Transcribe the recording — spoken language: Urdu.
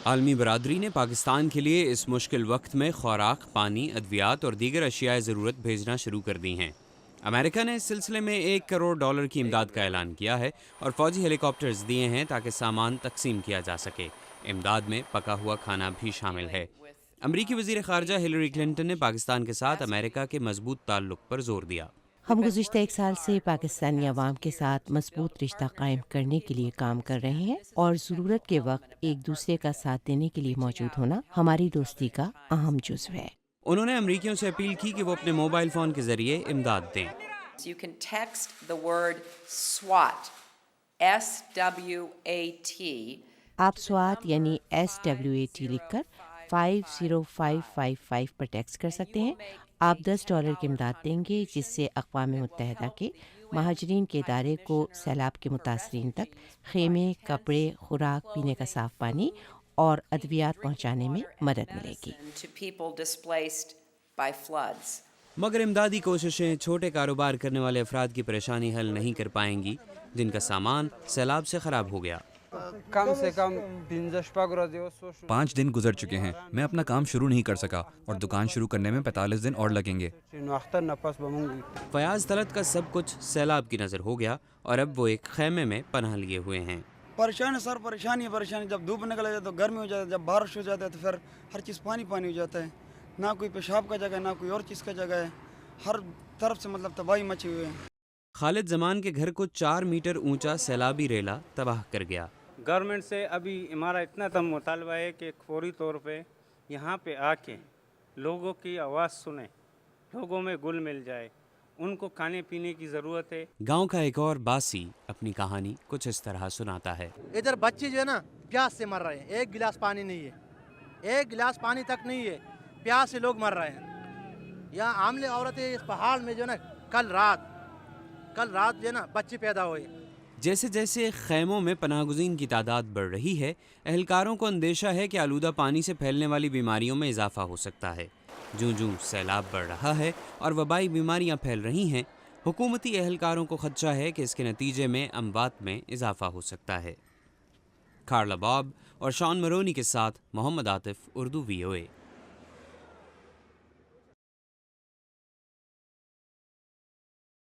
عالمی برادری نے پاکستان کے لیے اس مشکل وقت میں خوراک، پانی، ادویات اور دیگر اشیاء ضرورت بھیجنا شروع کر دی ہیں۔ امریکہ نے اس سلسلے میں $1 کروڑ کی امداد کا اعلان کیا ہے اور فوجی ہیلی کاپٹرز دیے ہیں تاکہ سامان تقسیم کیا جا سکے۔ امداد میں پکا ہوا کھانا بھی شامل ہے۔ امریکی وزیر خارجہ ہلری کلنٹن نے پاکستان کے ساتھ امریکہ کے مضبوط تعلق پر زور دیا۔ ہم گزشتہ 1 سال سے پاکستانی عوام کے ساتھ مضبوط رشتہ قائم کرنے کے لیے کام کر رہے ہیں اور ضرورت کے وقت ایک دوسرے کا ساتھ دینے کے لیے موجود ہونا ہماری دوستی کا اہم جزو ہے۔ انہوں نے امریکیوں سے اپیل کی کہ وہ اپنے موبائل فون کے ذریعے امداد دیں۔ You can text the word SWAT, SWAT. آپ سوات یعنی SWAT لکھ کر 50555 پر ٹیکسٹ کر سکتے ہیں۔ آپ $10 کی امداد دیں گے جس سے اقوام متحدہ کے مہاجرین کے ادارے کو سیلاب کے متاثرین تک خیمے، کپڑے، خوراک، پینے کا صاف پانی اور ادویات پہنچانے میں مدد ملے گی۔ To people displaced by floods. مگر امدادی کوششیں چھوٹے کاروبار کرنے والے افراد کی پریشانی حل نہیں کر پائیں گی جن کا سامان سیلاب سے خراب ہو گیا۔ کم سے کم 5 دن گزر چکے ہیں، میں اپنا کام شروع نہیں کر سکا اور دکان شروع کرنے میں 45 دن اور لگیں گے۔ فیاض طلعت کا سب کچھ سیلاب کی نظر ہو گیا اور اب وہ ایک خیمے میں پناہ لیے ہوئے ہیں۔ پریشان سر، پریشانی جب دھوپ نکل جاتی ہے تو گرمی ہو جاتی ہے، جب بارش ہو جاتا ہے تو پھر ہر چیز پانی پانی ہو جاتا ہے، نہ کوئی پیشاب کا جگہ نہ کوئی اور چیز کا جگہ ہے، ہر طرف سے مطلب تباہی مچی ہوئی ہے۔ خالد زمان کے گھر کو 4 میٹر اونچا سیلابی ریلا تباہ کر گیا۔ گورنمنٹ سے ابھی ہمارا اتنا تم مطالبہ ہے کہ فوری طور پہ یہاں پہ آ کے لوگوں کی آواز سنیں، لوگوں میں گل مل جائے، ان کو کھانے پینے کی ضرورت ہے۔ گاؤں کا ایک اور باسی اپنی کہانی کچھ اس طرح سناتا ہے۔ ادھر بچے جو ہے نا پیاس سے مر رہے ہیں، 1 گلاس پانی نہیں ہے، 1 گلاس پانی تک نہیں ہے، پیاس سے لوگ مر رہے ہیں۔ یہاں عاملے عورتیں اس پہاڑ میں جو ہے نا کل رات جو ہے نا بچے پیدا ہوئے۔ جیسے جیسے خیموں میں پناہ گزین کی تعداد بڑھ رہی ہے، اہلکاروں کو اندیشہ ہے کہ آلودہ پانی سے پھیلنے والی بیماریوں میں اضافہ ہو سکتا ہے۔ جوں جوں سیلاب بڑھ رہا ہے اور وبائی بیماریاں پھیل رہی ہیں، حکومتی اہلکاروں کو خدشہ ہے کہ اس کے نتیجے میں اموات میں اضافہ ہو سکتا ہے۔ کارلا باب اور شان مرونی کے ساتھ محمد عاطف، اردو VOA۔